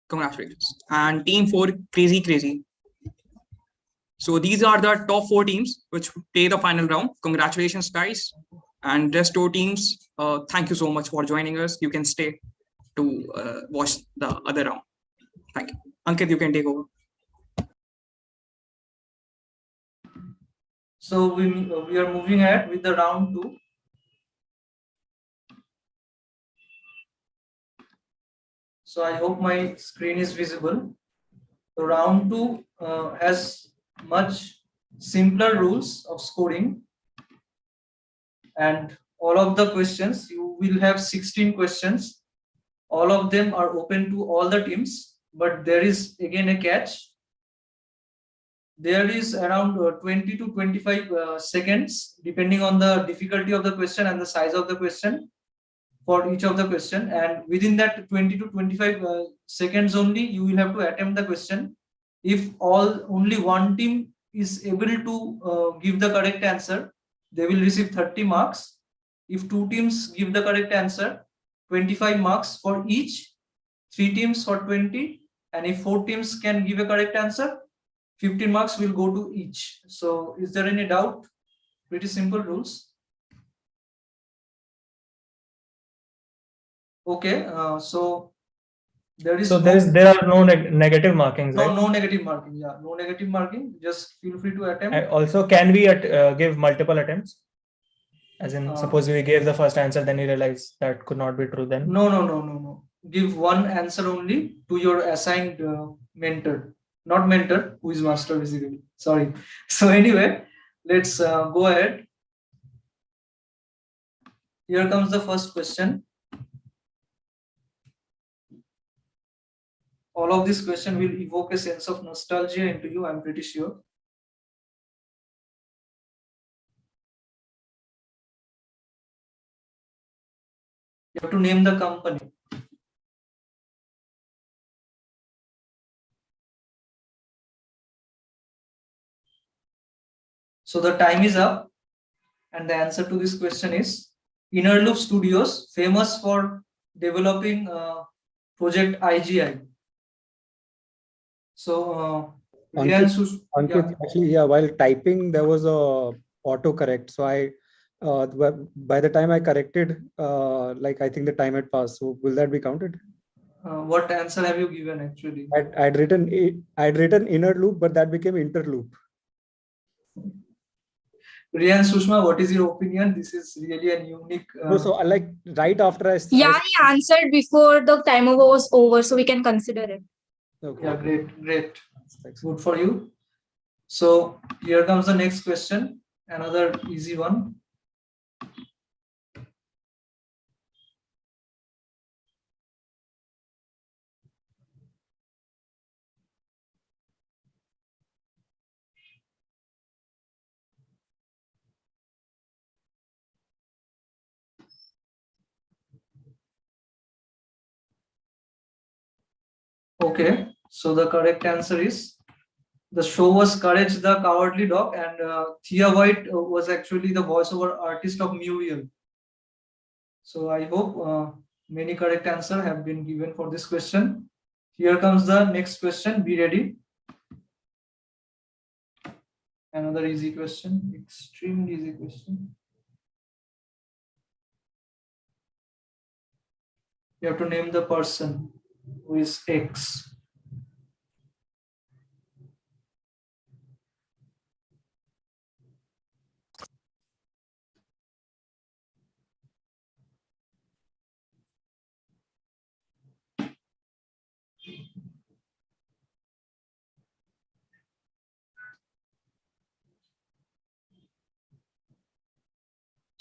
Congratulations. And team 4, Crazy. So these are the top 4 teams which play the final round. Congratulations, guys. And rest 2 teams, thank you so much for joining us. You can stay to watch the other round. Thank you. Ankit, you can take over. So we are moving ahead with the round 2. So I hope my screen is visible. So round 2 has much simpler rules of scoring, and all of the questions, you will have 16 questions. All of them are open to all the teams, but there is again a catch. There is around 20 to 25 seconds, depending on the difficulty of the question and the size of the question, for each of the question, and within that 20 to 25 seconds only, you will have to attempt the question. If only one team is able to give the correct answer, they will receive 30 marks. If 2 teams give the correct answer, 25 marks for each, 3 teams for 20, and if 4 teams can give a correct answer, 15 marks will go to each. So is there any doubt? Pretty simple rules. Okay, so there are no negative markings, right? No negative marking. Yeah, no negative marking. Just feel free to attempt. And also, can we give multiple attempts? As in, suppose we gave the first answer, then we realize that could not be true. Then no. Give one answer only to your assigned mentor, not mentor, who is master basically. Sorry. So anyway, let's go ahead. Here comes the first question. All of this question will evoke a sense of nostalgia into you, I'm pretty sure. You have to name the company. So the time is up, and the answer to this question is Innerloop Studios, famous for developing project IGI. So Ankit, actually, yeah, while typing there was a autocorrect, so I by the time I corrected, like I think the time had passed. So will that be counted? What answer have you given actually? I'd written inner loop, but that became interloop. Riyan, Sushma, what is your opinion? This is really a unique. No, so like right after he answered before the timer was over, so we can consider it. Okay. Yeah, great. Good for you. So here comes the next question. Another easy one. Okay, so the correct answer is the show was Courage the Cowardly Dog, and Thea White was actually the voiceover artist of Muriel. So I hope many correct answers have been given for this question. Here comes the next question. Be ready. Another easy question, extremely easy question. You have to name the person who is X.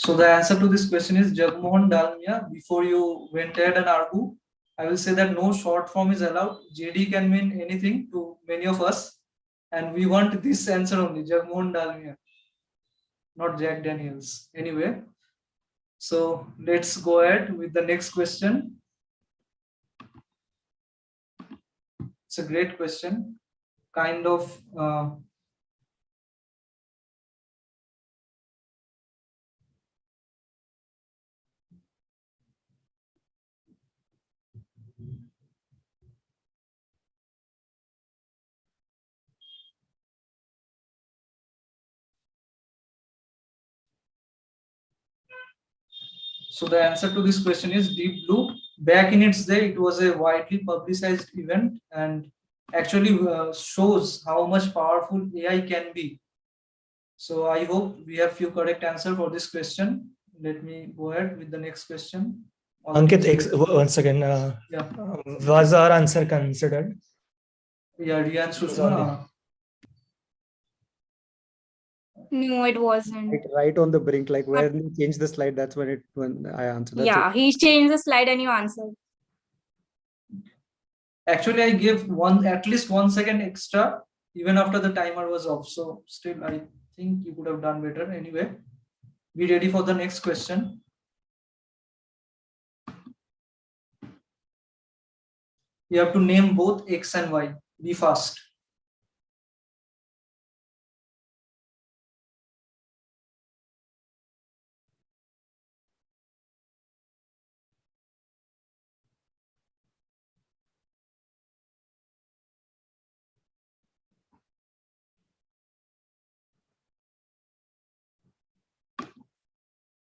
So the answer to this question is Jagmohan Dalmia. Before you went ahead and argue, I will say that no short form is allowed. JD can mean anything to many of us, and we want this answer only, Jagmohan Dalmia, not Jack Daniels. Anyway, so let's go ahead with the next question. It's a great question, kind of so the answer to this question is Deep Blue. Back in its day, it was a widely publicized event and actually shows how much powerful AI can be. So I hope we have few correct answer for this question. Let me go ahead with the next question. Ankit, once again, was our answer considered? Yeah, Riyan Sushma. No, it wasn't. Right on the brink, like where you change the slide, that's when I answered. That's Yeah, he changed the slide and you answered. Actually, I gave at least 1 second extra even after the timer was off. So still, I think you could have done better. Anyway, be ready for the next question. You have to name both X and Y. Be fast.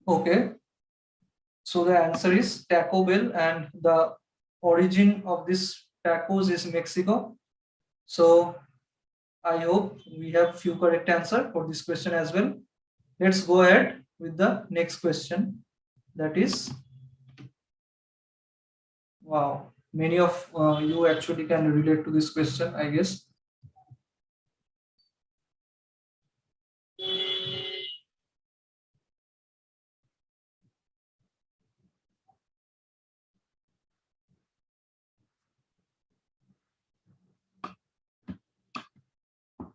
Okay. So the answer is Taco Bell, and the origin of this tacos is Mexico. So I hope we have few correct answer for this question as well. Let's go ahead with the next question. That is, wow, many of you actually can relate to this question, I guess.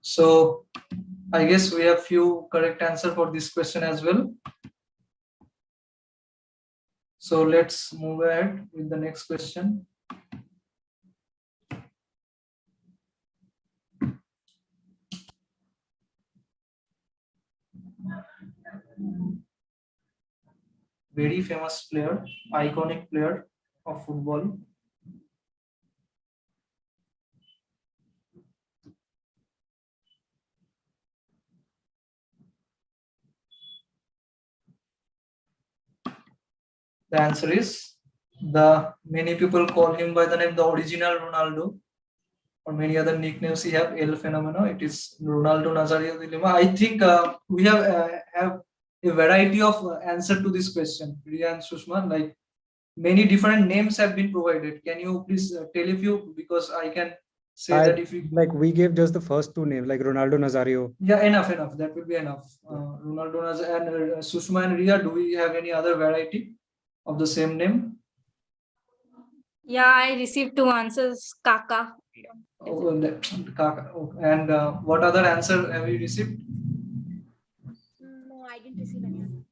So I guess we have few correct answer for this question as well. So let's move ahead with the next question. Very famous player, iconic player of football. The answer is many people call him by the name the original Ronaldo, or many other nicknames he have. El Fenomeno. It is Ronaldo Nazario de Lima. I think we have a variety of answer to this question, Riyan Sushma. Like many different names have been provided. Can you please tell a few, because I can say that if you like we gave just the first two names, like Ronaldo Nazario. Yeah, enough. That will be enough. Ronaldo Nazario and Sushma and Ria. Do we have any other variety of the same name? Yeah, I received 2 answers. Kaka. Kaka. And what other answer have you received? No, I didn't receive any answer.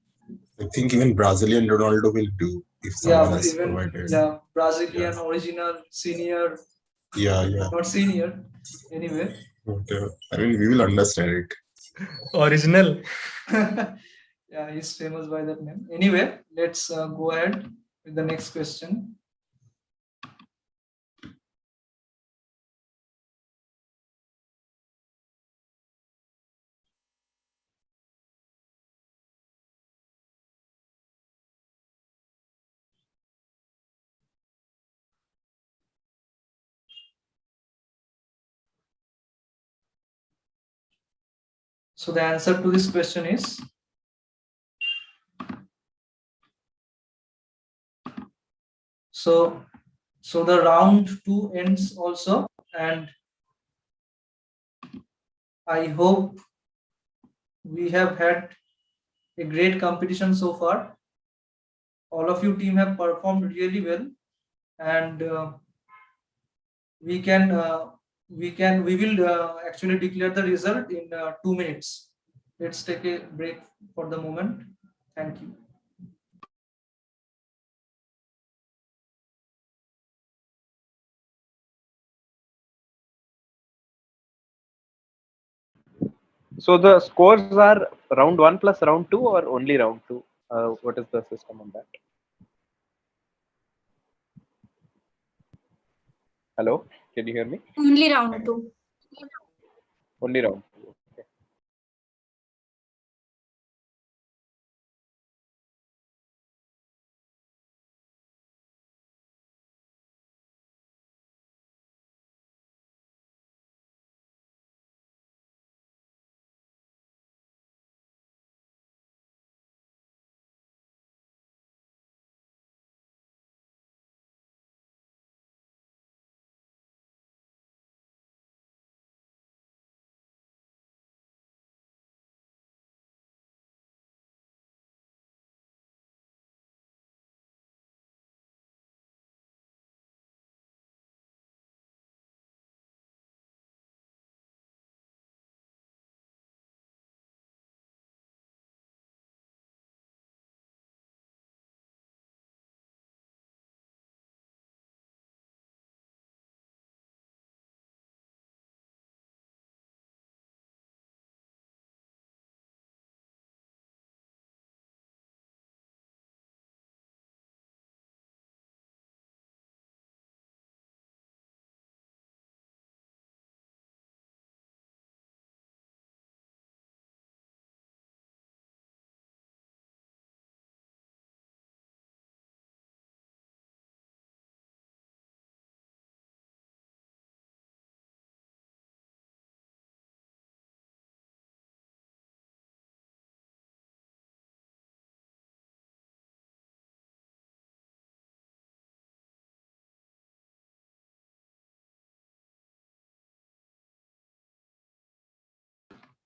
I think even Brazilian Ronaldo will do if someone has even provided. Brazilian, original, senior. Yeah. Not senior. Anyway. Okay. I mean, we will understand it. Original. Yeah, he's famous by that name. Anyway, let's go ahead with the next question. So the answer to this question is so the round 2 ends also, and I hope we have had a great competition so far. All of you team have performed really well, and we will actually declare the result in 2 minutes. Let's take a break for the moment. Thank you. So the scores are round 1 plus round 2 or only round 2? What is the system on that? Hello, can you hear me? Only round 2. Only round 2. Okay.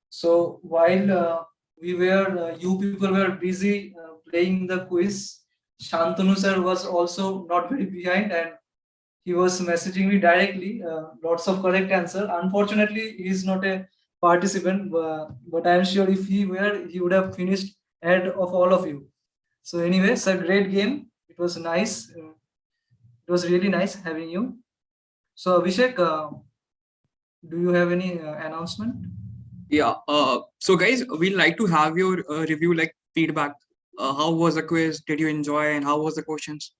So while you people were busy playing the quiz, Shantanu sir was also not very behind, and he was messaging me directly. Lots of correct answer. Unfortunately, he is not a participant, but I am sure if he were, he would have finished ahead of all of you. So anyway, it's a great game. It was nice. It was really nice having you. So Abhishek, do you have any announcement? Yeah. So guys, we'd like to have your review, like feedback. How was the quiz? Did you enjoy? And how was the questions?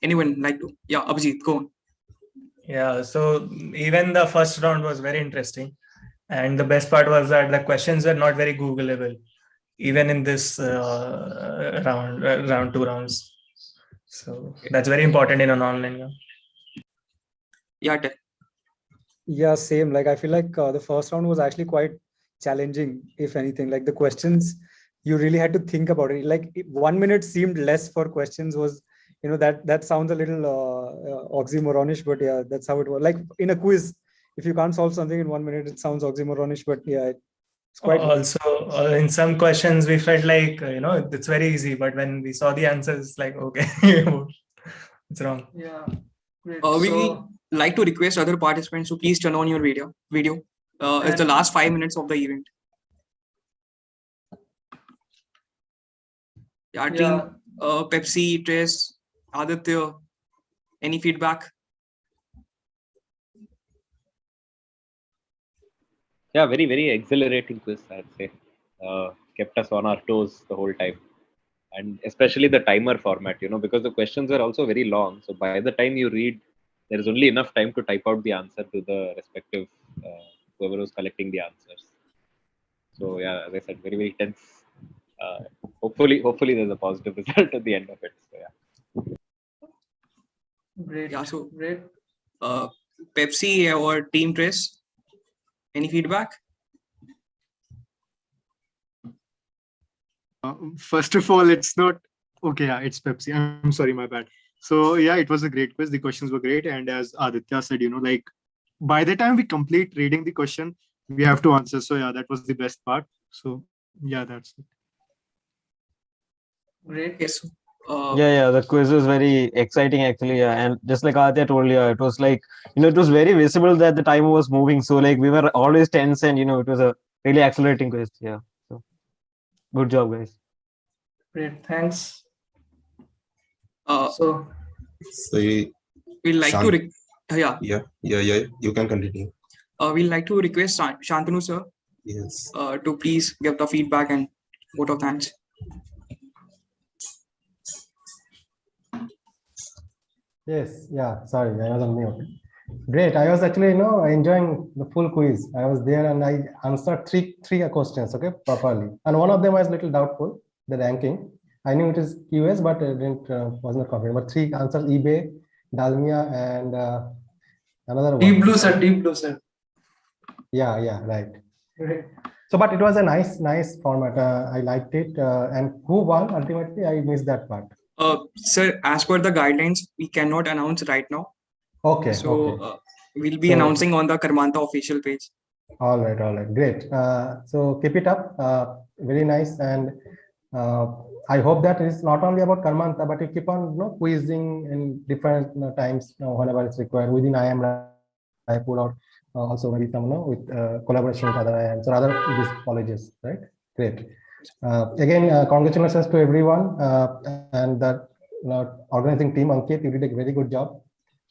Anyone like to? Yeah, Abhijit, go on. Yeah, so even the first round was very interesting. And the best part was that the questions were not very Googleable, even in this round 2 rounds. So that's very important in an online game. Yeah, Yeah, same. Like I feel like the first round was actually quite challenging, if anything. Like the questions, you really had to think about it. Like 1 minute seemed less for questions was, that sounds a little oxymoronish, but yeah, that's how it was. Like in a quiz, if you can't solve something in 1 minute, it sounds oxymoronish, but yeah, it's quite. Also, in some questions, we felt like, it's very easy, but when we saw the answers, like, okay, it's wrong. Yeah. Great. We like to request other participants to please turn on your video. It's the last 5 minutes of the event. Yeah, team Pepsi, Trace, Aditya, any feedback? Yeah, very, very exhilarating quiz, I'd say. Kept us on our toes the whole time. and especially the timer format, because the questions are also very long. So by the time you read, there is only enough time to type out the answer to the respective whoever was collecting the answers. So yeah, as I said, very very tense. Hopefully there's a positive result at the end of it. So yeah. Great. Yeah, so Great. Pepsi or Team Trace, any feedback? First of all, it's not okay. Yeah, it's Pepsi. I'm sorry, my bad. So yeah, it was a great quiz. The questions were great, and as Aditya said, like by the time we complete reading the question, we have to answer. So yeah, that was the best part. So yeah, that's it. Great. Yes. Yeah, the quiz was very exciting actually. Yeah. And just like Aditya told you, it was like, it was very visible that the timer was moving. So like we were always tense and, it was a really accelerating quiz. Yeah. So good job, guys. Great. Thanks. So we'd like to, yeah. You can continue. We'd like to request Shantanu sir. Yes. To please give the feedback and vote of thanks. Yes, yeah, sorry, I was on mute. Great. I was actually, enjoying the full quiz. I was there and I answered three questions, okay, properly. And one of them was a little doubtful, the ranking. I knew it is QS, but I was not confident. But three answers: eBay, Dalmia, and another one. Deep Blue, sir. Deep Blue, sir. Yeah, right. Great. So, but it was a nice format. I liked it. And who won ultimately? I missed that part. Sir, as per the guidelines, we cannot announce right now. Okay. So we'll be announcing on the Karmaanta' official page. All right, great. So keep it up. Very nice, and I hope that it's not only about Karmaanta', but you keep on quizzing in different times whenever it's required within IIM Raipur, or also maybe some with collaboration with other IIMs or other these colleges, right? Great. Again, congratulations to everyone and that organizing team. Ankit, you did a very good job.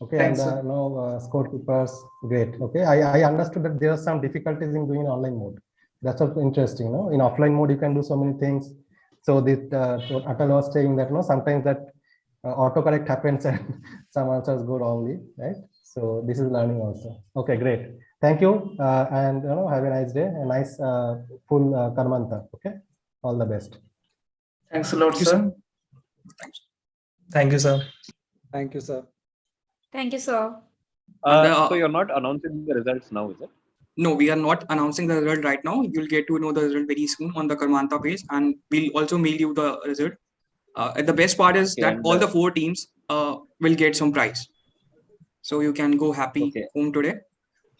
Okay, thanks, and scorekeepers, great. Okay, I understood that there are some difficulties in doing online mode. That's also interesting. In offline mode, you can do so many things. So this Atal was saying that sometimes that autocorrect happens and some answers go wrongly, right? So this is learning also. Okay, great. Thank you, and have a nice day. A nice full Karmaanta'. Okay, all the best. Thanks a lot, sir. Thank you, sir. Thank you, sir. Thank you, sir. So you're not announcing the results now, is it? No, we are not announcing the result right now. You'll get to know the result very soon on the Karmaanta' page, and we'll also mail you the result. And the best part is that all the 4 teams will get some prize. So you can go happy home today.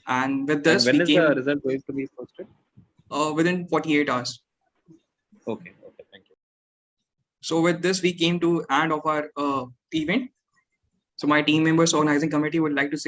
And with this, when is the result going to be posted? Within 48 hours. Okay, thank you. So with this, we came to end of our event. So my team members, organizing committee would like to say